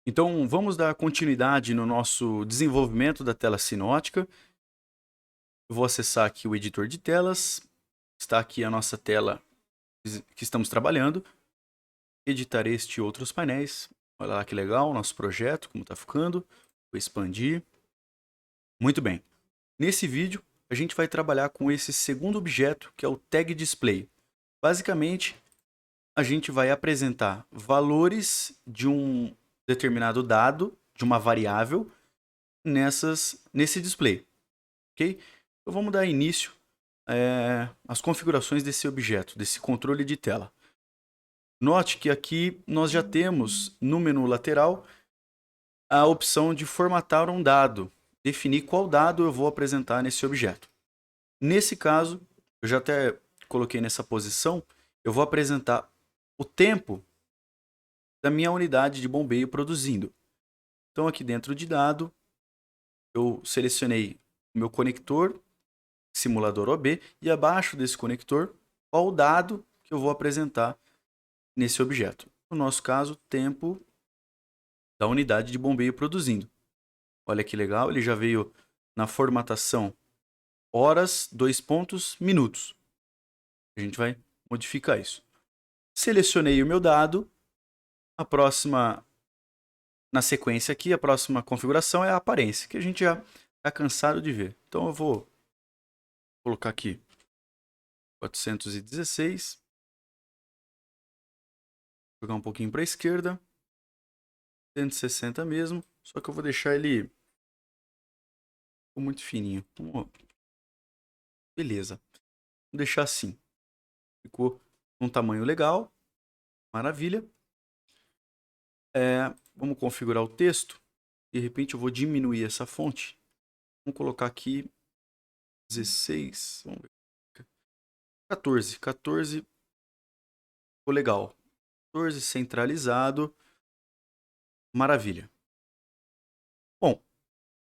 Então, vamos dar continuidade no nosso desenvolvimento da tela sinótica. Eu vou acessar aqui o editor de telas. Está aqui a nossa tela que estamos trabalhando. Editar este e outros painéis. Olha lá que legal, nosso projeto, como está ficando. Vou expandir. Muito bem. Nesse vídeo, a gente vai trabalhar com esse segundo objeto, que é o Tag Display. Basicamente, a gente vai apresentar valores de um determinado dado, de uma variável, nesse display. Ok? Então vamos dar início às configurações desse objeto, desse controle de tela. Note que aqui nós já temos no menu lateral a opção de formatar um dado, definir qual dado eu vou apresentar nesse objeto. Nesse caso, eu já até coloquei nessa posição, eu vou apresentar o tempo da minha unidade de bombeio produzindo. Então aqui dentro de dado, eu selecionei o meu conector, simulador OB, e abaixo desse conector, qual o dado que eu vou apresentar nesse objeto. No nosso caso, tempo da unidade de bombeio produzindo. Olha que legal, ele já veio na formatação horas, minutos. A gente vai modificar isso. Selecionei o meu dado. A próxima, na sequência aqui, a próxima configuração é a aparência, que a gente já está cansado de ver. Então eu vou colocar aqui 416. Jogar um pouquinho para a esquerda. 160 mesmo. Só que eu vou deixar ele muito fininho. Beleza. Vou deixar assim. Ficou um tamanho legal. Maravilha. Vamos configurar o texto. De repente eu vou diminuir essa fonte. Vamos colocar aqui 16. Vamos ver. 14. 14 ficou legal. 14 centralizado. Maravilha. Bom,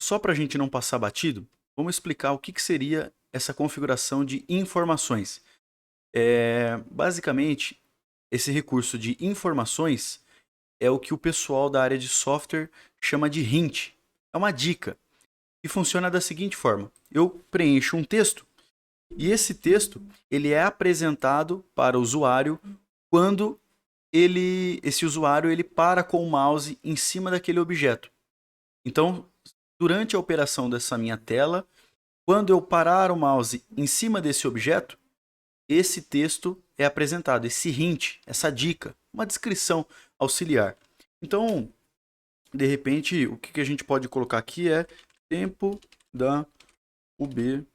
só para a gente não passar batido, vamos explicar o que seria essa configuração de informações. Basicamente, esse recurso de informações é o que o pessoal da área de software chama de hint. É uma dica. E funciona da seguinte forma. Eu preencho um texto e esse texto ele é apresentado para o usuário quando esse usuário ele para com o mouse em cima daquele objeto. Então, durante a operação dessa minha tela, quando eu parar o mouse em cima desse objeto, esse texto é apresentado, esse hint, essa dica, uma descrição auxiliar. Então, de repente, o que a gente pode colocar aqui é tempo da UB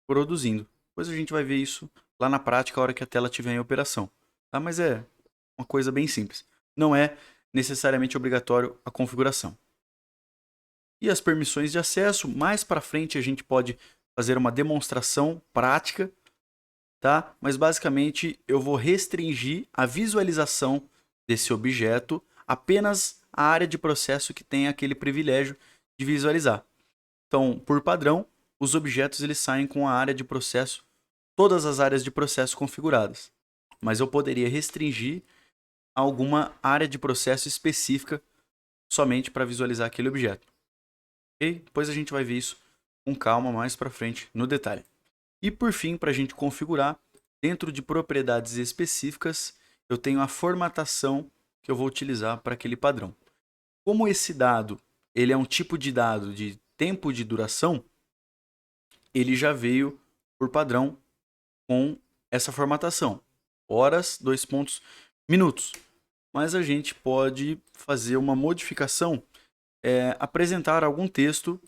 produzindo. Depois a gente vai ver isso lá na prática, a hora que a tela estiver em operação. Tá? Mas é uma coisa bem simples. Não é necessariamente obrigatório a configuração. E as permissões de acesso, mais para frente a gente pode fazer uma demonstração prática, tá? Mas basicamente eu vou restringir a visualização desse objeto apenas à área de processo que tem aquele privilégio de visualizar. Então, por padrão, os objetos eles saem com a área de processo, todas as áreas de processo configuradas. Mas eu poderia restringir alguma área de processo específica somente para visualizar aquele objeto. Okay? Depois a gente vai ver isso com calma mais para frente no detalhe. E por fim, para a gente configurar, dentro de propriedades específicas, eu tenho a formatação que eu vou utilizar para aquele padrão. Como esse dado ele é um tipo de dado de tempo de duração, ele já veio por padrão com essa formatação. Horas, minutos. Mas a gente pode fazer uma modificação, apresentar algum texto,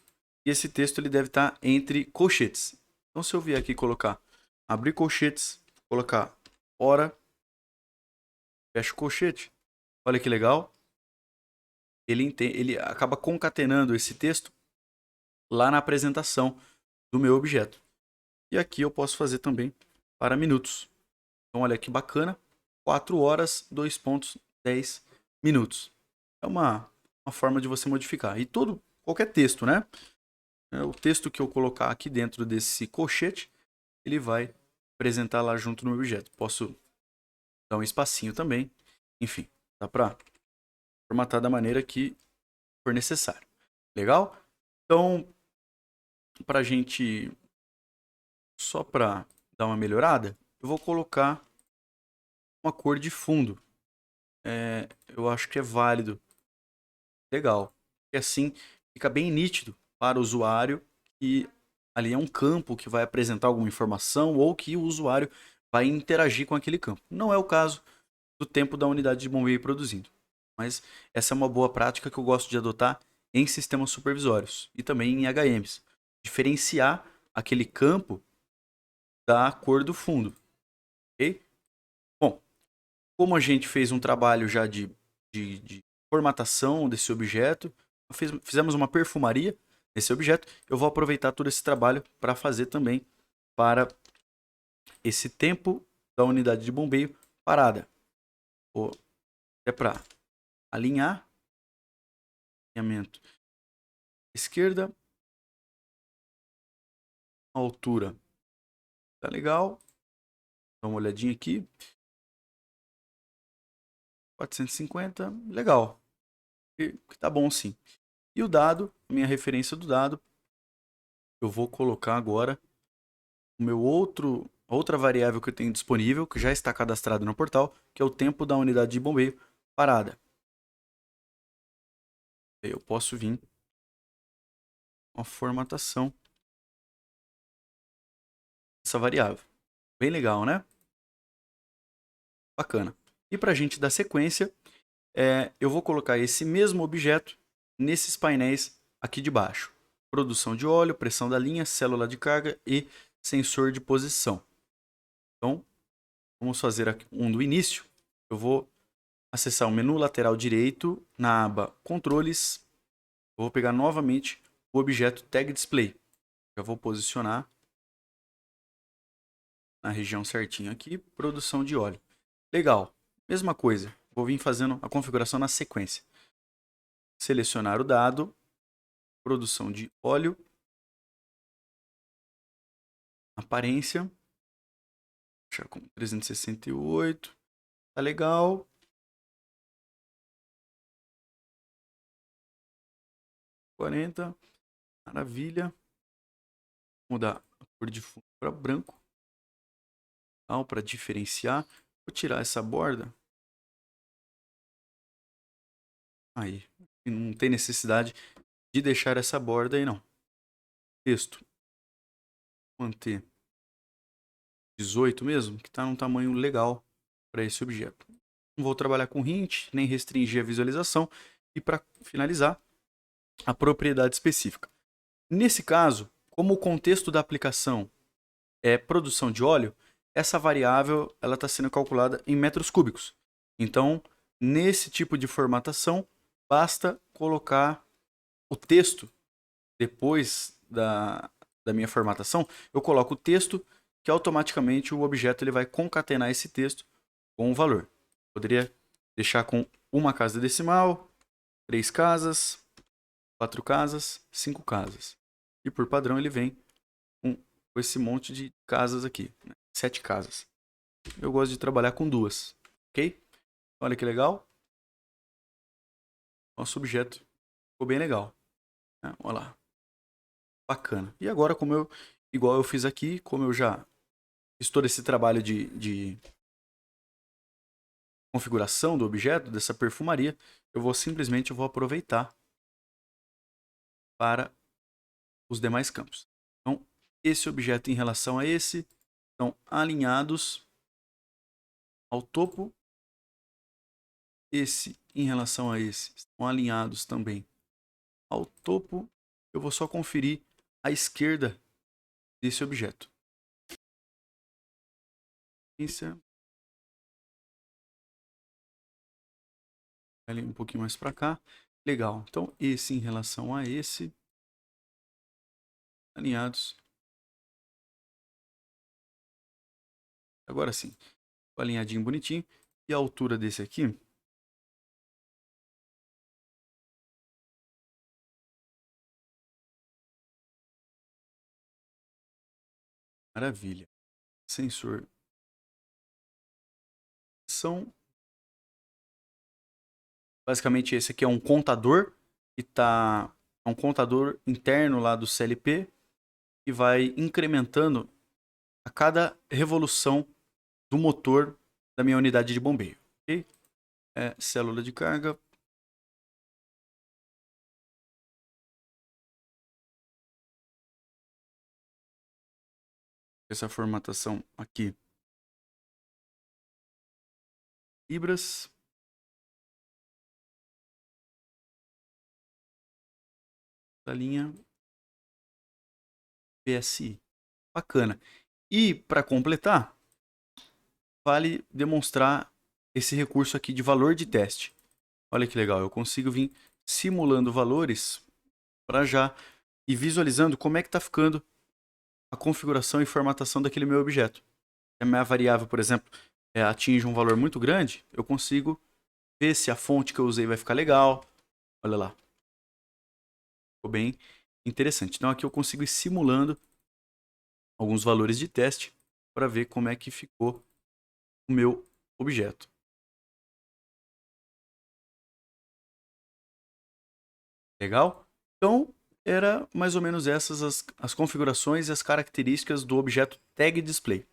e esse texto ele deve estar entre colchetes. Então se eu vier aqui colocar, abrir colchetes, colocar hora, fecha o colchete, olha que legal. Ele acaba concatenando esse texto lá na apresentação do meu objeto. E aqui eu posso fazer também para minutos. Então olha que bacana, 4 horas, 10 minutos. É uma forma de você modificar. E qualquer texto, né? O texto que eu colocar aqui dentro desse colchete, ele vai apresentar lá junto no objeto. Posso dar um espacinho também. Enfim, dá para formatar da maneira que for necessário. Legal? Então, para a gente, só para dar uma melhorada, eu vou colocar uma cor de fundo. Eu acho que é válido. Legal. E assim fica bem nítido para o usuário que ali é um campo que vai apresentar alguma informação ou que o usuário vai interagir com aquele campo. Não é o caso do tempo da unidade de bombeio produzindo. Mas essa é uma boa prática que eu gosto de adotar em sistemas supervisórios e também em HMs. Diferenciar aquele campo da cor do fundo. Ok? Bom, como a gente fez um trabalho já de formatação desse objeto, fizemos uma perfumaria nesse objeto, eu vou aproveitar todo esse trabalho para fazer também para esse tempo da unidade de bombeio parada. É para alinhar, alinhamento esquerda, altura. Tá legal. Dá uma olhadinha aqui. 450, legal. Tá bom sim. E o dado, minha referência do dado, eu vou colocar agora o meu outra variável que eu tenho disponível, que já está cadastrado no portal, que é o tempo da unidade de bombeio parada. Eu posso vir com a formatação dessa variável. Bem legal, né? Bacana. E para a gente dar sequência, eu vou colocar esse mesmo objeto nesses painéis aqui de baixo. Produção de óleo, pressão da linha, célula de carga e sensor de posição. Então, vamos fazer aqui um do início. Eu vou acessar o menu lateral direito na aba Controles. Eu vou pegar novamente o objeto Tag Display. Já vou posicionar na região certinho aqui, produção de óleo. Legal, mesma coisa. Vou vir fazendo a configuração na sequência. Selecionar o dado, produção de óleo, aparência, deixar com 368, tá legal. Quarenta, maravilha. Mudar a cor de fundo para branco, para diferenciar. Vou tirar essa borda. Aí, não tem necessidade de deixar essa borda aí não. Texto, manter 18 mesmo, que está num tamanho legal para esse objeto. Não vou trabalhar com hint, nem restringir a visualização. E para finalizar, a propriedade específica. Nesse caso, como o contexto da aplicação é produção de óleo, essa variável ela está sendo calculada em metros cúbicos. Então, nesse tipo de formatação, basta colocar o texto depois da minha formatação, eu coloco o texto que automaticamente o objeto ele vai concatenar esse texto com o valor. Poderia deixar com uma casa decimal, 3 casas, 4 casas, 5 casas. E por padrão ele vem com esse monte de casas aqui, né? 7 casas. Eu gosto de trabalhar com 2, ok? Olha que legal. Nosso objeto ficou bem legal, né? Olha lá. Bacana. E agora, igual eu fiz aqui, como eu já fiz todo esse trabalho de configuração do objeto, dessa perfumaria, eu vou aproveitar para os demais campos. Então, esse objeto em relação a esse estão alinhados ao topo. Esse em relação a esse estão alinhados também ao topo. Eu vou só conferir a esquerda desse objeto. Isso é ali um pouquinho mais para cá. Legal. Então, esse em relação a esse alinhados. Agora sim, alinhadinho bonitinho. E a altura desse aqui Maravilha. Sensor. São basicamente esse aqui é um contador que tá é um contador interno lá do CLP que vai incrementando a cada revolução do motor da minha unidade de bombeio, ok? Célula de carga. Essa formatação aqui. Libras. Da linha PSI. Bacana. E para completar, vale demonstrar esse recurso aqui de valor de teste. Olha que legal, eu consigo vir simulando valores para já ir visualizando como é que está ficando a configuração e formatação daquele meu objeto. Se a minha variável, por exemplo, atinge um valor muito grande, eu consigo ver se a fonte que eu usei vai ficar legal. Olha lá. Ficou bem interessante. Então aqui eu consigo ir simulando alguns valores de teste para ver como é que ficou o meu objeto. Legal? Então, era mais ou menos essas as configurações e as características do objeto Tag Display.